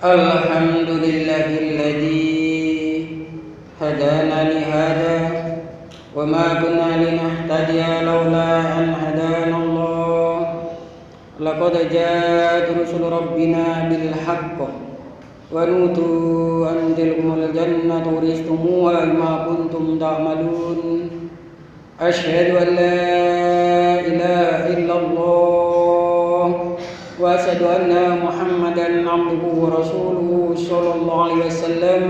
Alhamdulillahilladzi hadana li hada wa ma kunna linahtadiya laula an hadana Allah. Laqad ja'at rusul rabbina bil haqq wa nutu an tilkumul jannatu uristumuha bima kuntum ta'malun. Asyhadu an la ilaha illallah wa asyhadu anna Muhammadan abduhu wa rasuluhu sallallahu alaihi wasallam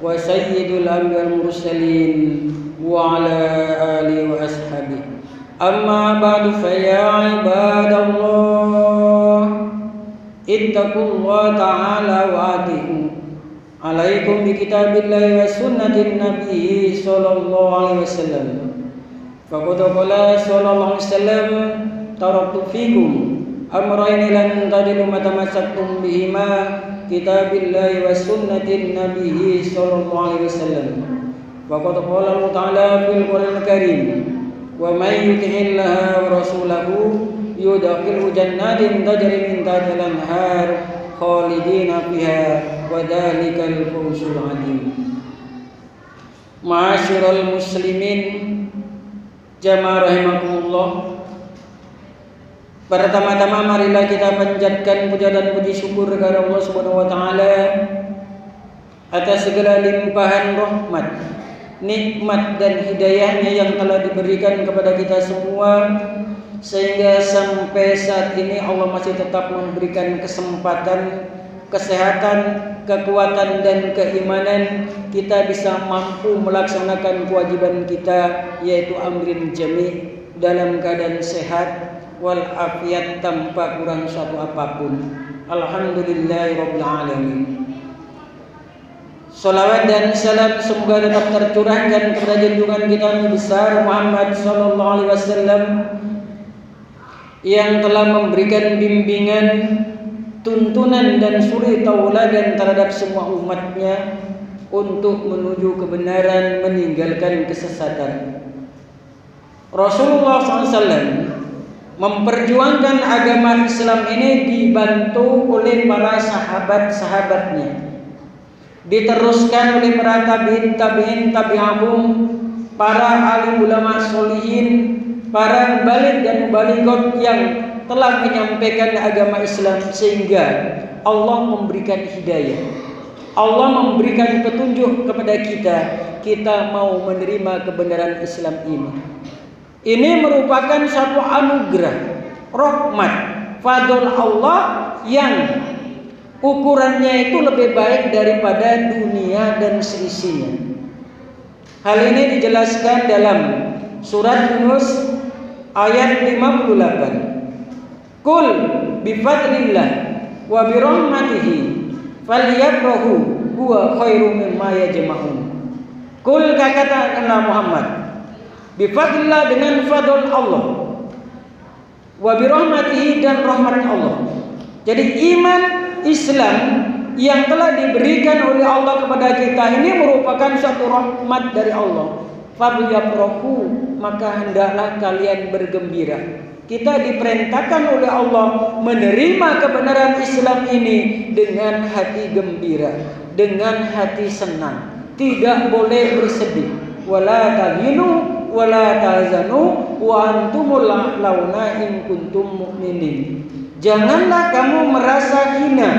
wa sayyidul anbiya'i wal mursalin wa ala alihi wa ashabihi. Amma ba'du fa ya ibadallah ittaqullaha ta'ala wa ati'u alaikum bi kitabillahi wa sunnatin nabiy sallallahu alaihi wasallam. Faqad qala sallallahu alaihi wasallam taraktu fikum amrayni lan tadilu ma tamassaktum bihima kitabillahi wa sunnatin nabiy sallallahu alaihi wasallam. Faqad qala Allah ta'ala fil Qur'anil Karim wa may yuti'illaha wa rasulahu yudkhilhu jannatin tajri min tahtiha al-anhar khalidina fiha wa dzalikal fawzul 'adzim. Ma'asyiral muslimin jamaah rahimakumullah. Pertama-tama marilah kita panjatkan puja dan puji syukur kepada Allah Subhanahu wa taala atas segala limpahan rahmat, nikmat dan hidayahnya yang telah diberikan kepada kita semua, sehingga sampai saat ini Allah masih tetap memberikan kesempatan, kesehatan, kekuatan dan keimanan kita bisa mampu melaksanakan kewajiban kita, yaitu amrin jami' dalam keadaan sehat wal afiat tanpa kurang suatu apapun. Alhamdulillahirabbil alamin. Salawat dan salam semoga tetap tercurahkan kepada junjungan kita Nabi besar Muhammad sallallahu alaihi wasallam yang telah memberikan bimbingan, tuntunan dan suri tauladan terhadap semua umatnya untuk menuju kebenaran, meninggalkan kesesatan. Rasulullah SAW memperjuangkan agama Islam ini dibantu oleh para sahabat-sahabatnya, diteruskan oleh para tabi'in, tabi'ahum, para alim ulama solihin, para mubaligh dan mubalighat yang telah menyampaikan agama Islam, sehingga Allah memberikan hidayah, Allah memberikan petunjuk kepada kita mau menerima kebenaran Islam ini. Ini merupakan satu anugerah, rahmat, fadl Allah yang ukurannya itu lebih baik daripada dunia dan seisinya. Hal ini dijelaskan dalam surat Yunus ayat 58. Qul bifadlillah wa birahmatihi falyafrahu huwa khairum mimma yajma'un. Qul, katakanlah Muhammad, bifadlillah, dengan fadl Allah, wa birahmatihi, dan rahmat Allah. Jadi iman Islam yang telah diberikan oleh Allah kepada kita ini merupakan suatu rahmat dari Allah. Falyafrahu, maka hendaklah kalian bergembira. Kita diperintahkan oleh Allah menerima kebenaran Islam ini dengan hati gembira, dengan hati senang, tidak boleh bersedih. Wala tahinu wala tahzanu wa antumul a'launa in kuntum mu'minin. Janganlah kamu merasa hina,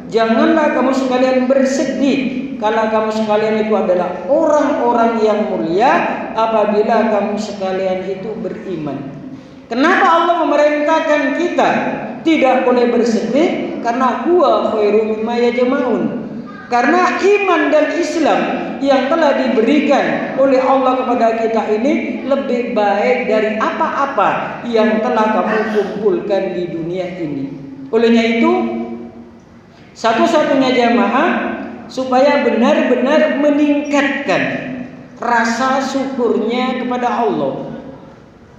janganlah kamu sekalian bersedih kalau kamu sekalian itu adalah orang-orang yang mulia apabila kamu sekalian itu beriman. Kenapa Allah memerintahkan kita tidak boleh bersedih? Karena huwa khairum mimma yajma'un. Karena iman dan Islam yang telah diberikan oleh Allah kepada kita ini lebih baik dari apa-apa yang telah kamu kumpulkan di dunia ini. Olehnya itu, satu-satunya jamaah supaya benar-benar meningkatkan rasa syukurnya kepada Allah,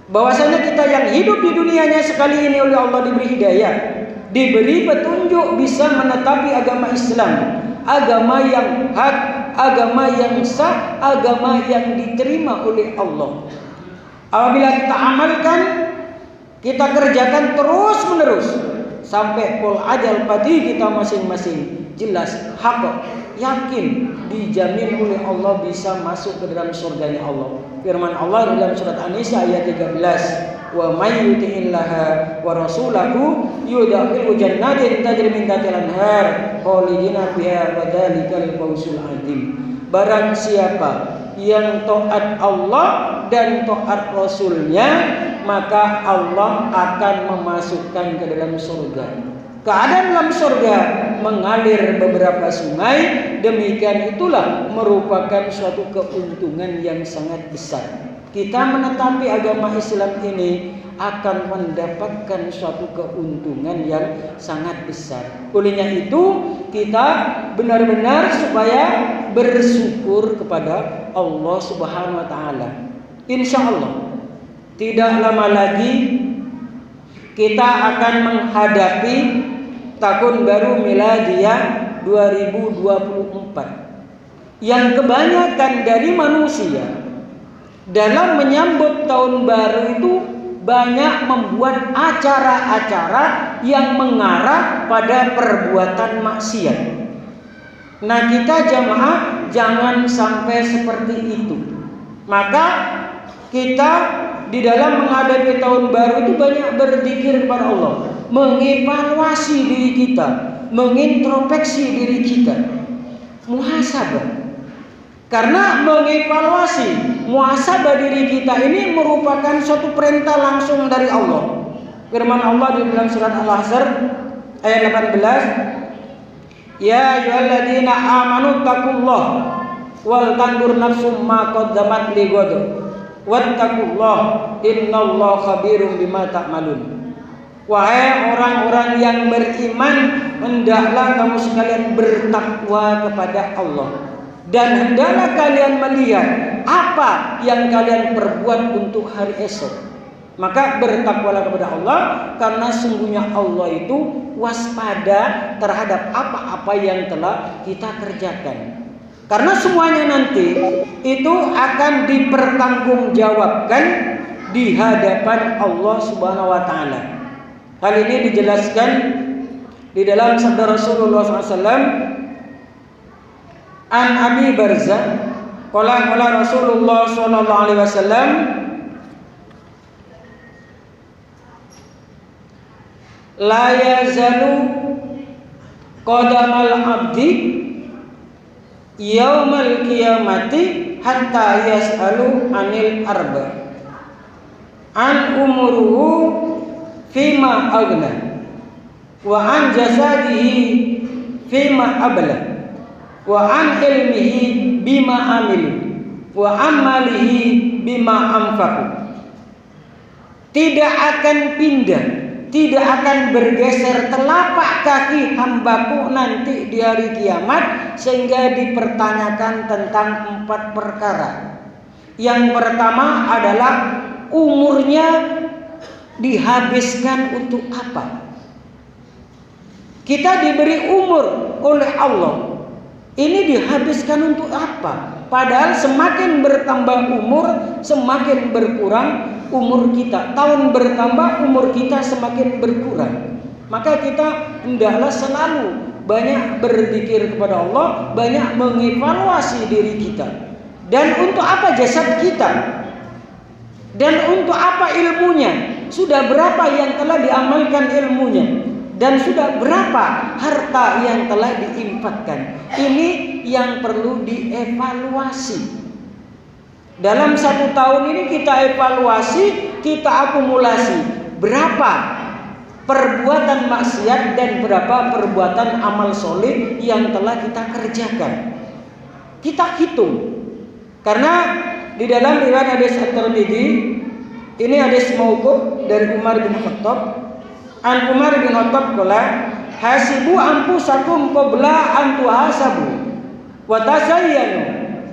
bahwasanya kita yang hidup di dunianya sekali ini oleh Allah diberi hidayah, diberi petunjuk bisa menetapi agama Islam, agama yang hak, agama yang sah, agama yang diterima oleh Allah. Apabila kita amalkan, kita kerjakan terus menerus sampai pol ajal pati kita masing-masing, jelas, hak, yakin dijamin oleh Allah bisa masuk ke dalam surganya Allah. Firman Allah dalam surat An-Nisa ayat 13, wa may yuti'illaha wa rasulahu yudkhilhu jannatin tajri min tahtiha al-anhar khalidina fiha wa dzalikal fawzul 'adzim. Barang siapa yang taat Allah dan taat Rasulnya, maka Allah akan memasukkan ke dalam surga. Keadaan dalam surga mengalir beberapa sungai, demikian itulah merupakan suatu keuntungan yang sangat besar. Kita menetapi agama Islam ini akan mendapatkan suatu keuntungan yang sangat besar. Olehnya itu kita benar-benar supaya bersyukur kepada Allah Subhanahu wa taala. Insya Allah tidak lama lagi kita akan menghadapi tahun baru miladiah 2024 yang kebanyakan dari manusia dalam menyambut tahun baru itu banyak membuat acara-acara yang mengarah pada perbuatan maksiat. Nah, kita jamaah jangan sampai seperti itu. Maka kita di dalam menghadapi tahun baru itu banyak berzikir kepada Allah, mengevaluasi diri kita, mengintrospeksi diri kita, muhasabah. Karena mengevaluasi, muhasabah diri kita ini merupakan suatu perintah langsung dari Allah. Firman Allah di dalam surat Al-Ahzab ayat 18, ya ayyuhalladzina amanu taqullah wal tandur nafsum ma qaddamat lighad wattaqullah innallaha khabirum bima ta'malun. Wahai orang-orang yang beriman, hendaklah kamu sekalian bertakwa kepada Allah, dan hendaklah kalian melihat apa yang kalian perbuat untuk hari esok. Maka bertakwalah kepada Allah, karena sungguhnya Allah itu waspada terhadap apa-apa yang telah kita kerjakan. Karena semuanya nanti itu akan dipertanggungjawabkan di hadapan Allah Subhanahu wa taala. Hal ini dijelaskan di dalam sabda Rasulullah SAW, an Abi Barzah qala Rasulullah sallallahu alaihi wasallam, la yazalu qadamal abdi yaumal qiyamati hatta yas'alu anil arba, an umuruhu fima aghna, wa an jasadihi fima abla, wa an ilmihi bima amilu, wa amalihi bima anfaqu. Tidak akan pindah, tidak akan bergeser telapak kaki hambaku nanti di hari kiamat sehingga dipertanyakan tentang 4 perkara. Yang pertama adalah umurnya dihabiskan untuk apa? Kita diberi umur oleh Allah, ini dihabiskan untuk apa? Padahal semakin bertambah umur, semakin berkurang umur kita. Tahun bertambah, umur kita semakin berkurang. Maka kita hendaklah selalu banyak berzikir kepada Allah, banyak mengevaluasi diri kita. Dan untuk apa jasad kita? Dan untuk apa ilmunya? Sudah berapa yang telah diamalkan ilmunya? Dan sudah berapa harta yang telah diinfakkan? Ini yang perlu dievaluasi. Dalam 1 tahun ini kita evaluasi, kita akumulasi berapa perbuatan maksiat dan berapa perbuatan amal soleh yang telah kita kerjakan. Kita hitung. Karena di dalam riwayat hadis At-Tirmidzi, ini hadis mauquf dari Umar bin Khattab. An Umar bin Khattab qala, hasibu anfusakum qabla an tuhasabu wa tazayyanu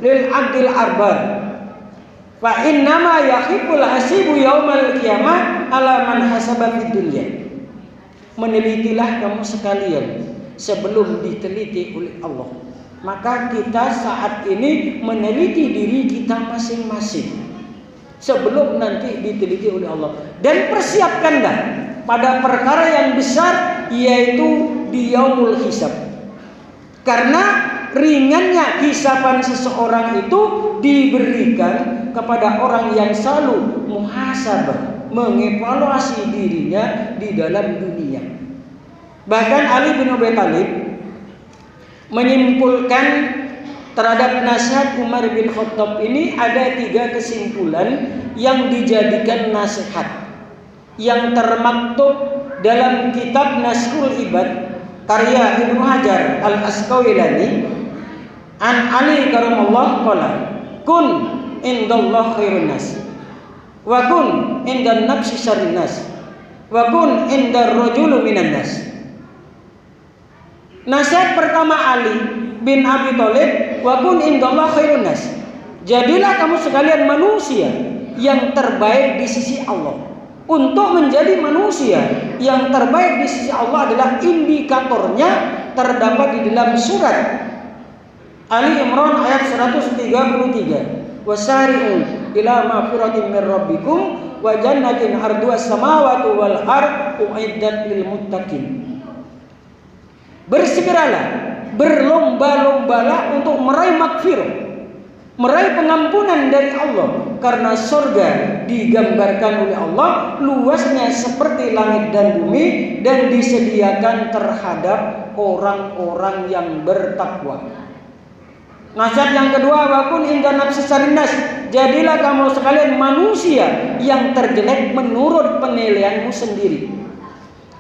lil abdil arbar fa innama yakhiful hasibu yaumal qiyamah ala man hasaba fid dunya. Menelitilah kamu sekalian sebelum diteliti oleh Allah. Maka kita saat ini meneliti diri kita masing-masing sebelum nanti diteliti oleh Allah. Dan persiapkanlah pada perkara yang besar, yaitu di yaumul hisab. Karena ringannya hisaban seseorang itu diberikan kepada orang yang selalu muhasabah, mengevaluasi dirinya di dalam dunia. Bahkan Ali bin Abi Thalib menyimpulkan terhadap nasihat Umar bin Khattab ini ada 3 kesimpulan yang dijadikan nasihat yang termaktub dalam kitab Nasrul Ibad karya Ibnu Hajar Al-Asqalani an Ali karamallahu qala kun indallah khairun nas wa kun indan nafsi syarrin nas wa kun indar rajulu minan nas. Nasihat pertama Ali bin Abi Thalib, wa kun indallah khairun nas. Jadilah kamu sekalian manusia yang terbaik di sisi Allah. Untuk menjadi manusia yang terbaik di sisi Allah adalah indikatornya terdapat di dalam surat Ali Imran ayat 133. Wasari'u ila magfiratin min rabbikum wa jannatin 'arduhas samawati wal ardh u'iddat lil muttaqin. Bersegeralah, berlomba-lombalah untuk meraih magfirah, meraih pengampunan dari Allah, karena surga digambarkan oleh Allah luasnya seperti langit dan bumi dan disediakan terhadap orang-orang yang bertakwa. Nasihat yang kedua, wakun inda nafsi sarinas, jadilah kamu sekalian manusia yang terjelek menurut penilaianmu sendiri.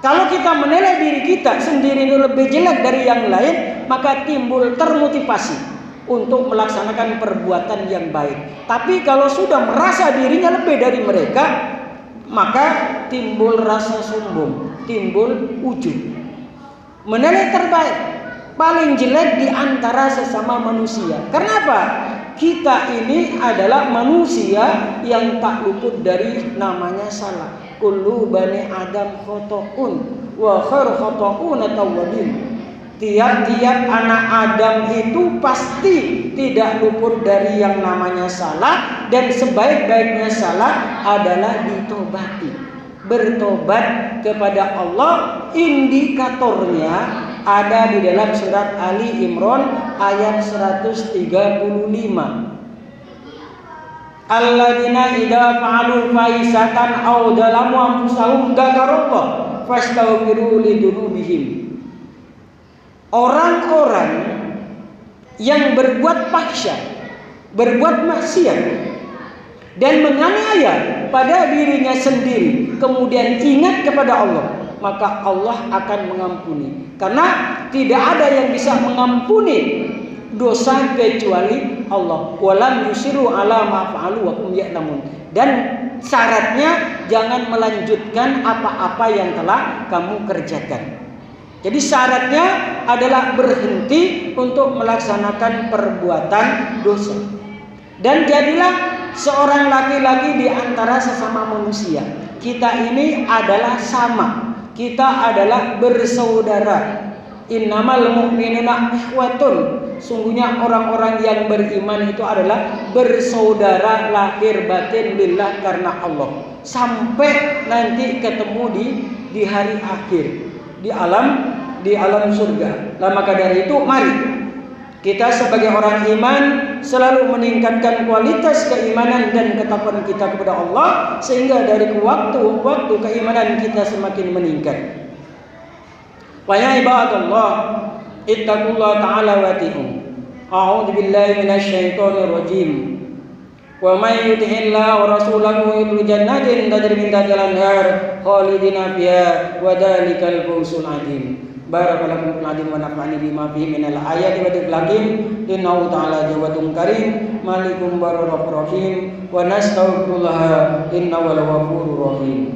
Kalau kita menilai diri kita sendiri itu lebih jelek dari yang lain, maka timbul termotivasi untuk melaksanakan perbuatan yang baik. Tapi kalau sudah merasa dirinya lebih dari mereka, maka timbul rasa sombong, timbul ujub. Menilai terbaik, paling jelek di antara sesama manusia. Kenapa? Kita ini adalah manusia yang tak luput dari namanya salah. Kullu bani Adam khotoun wa khair khotoun at-tawwabin. Tiap-tiap anak Adam itu pasti tidak luput dari yang namanya salah, dan sebaik-baiknya salah adalah ditobati. Bertobat kepada Allah, indikatornya ada di dalam surat Ali Imran ayat 135. Alladzina idza fa'alu fahisatan aw zalamu anfusahum dzakarullah fastaghfiru lidzunubihim. Orang-orang yang berbuat fahsyat, berbuat maksiat dan menganiaya pada dirinya sendiri, kemudian ingat kepada Allah, maka Allah akan mengampuni. Karena tidak ada yang bisa mengampuni dosa kecuali Allah. Walam yusiru ala ma fa'alu wa hum ya'lamun. Dan syaratnya jangan melanjutkan apa-apa yang telah kamu kerjakan. Jadi syaratnya adalah berhenti untuk melaksanakan perbuatan dosa. Dan jadilah seorang laki-laki di antara sesama manusia. Kita ini adalah sama. Kita adalah bersaudara. Innamal mu'minuna ikhwatun. Sungguhnya orang-orang yang beriman itu adalah bersaudara lahir batin lillah karena Allah. Sampai nanti ketemu di hari akhir, di alam surga. Nah, maka dari itu mari kita sebagai orang iman selalu meningkatkan kualitas keimanan dan ketakwaan kita kepada Allah, sehingga dari waktu ke waktu keimanan kita semakin meningkat. Wa ya ibadallah, ittaqullaha ta'ala wa ati'u. A'udzu billahi minasy syaithanir rajim. Wa may yuti'illaha wa rasulahu yudkhilhu jannatin tajri min tahtiha al-anhar khalidina fiha wa dzalikal fawzul 'adzim. Barakallahu fiikum wa nafa'ani bima fihi minal ayati wa dzikril hakim. Innahu ta'ala jawadun karim, malikum bararrahim wa nastaghfirullah innahu al-ghafurur rahim.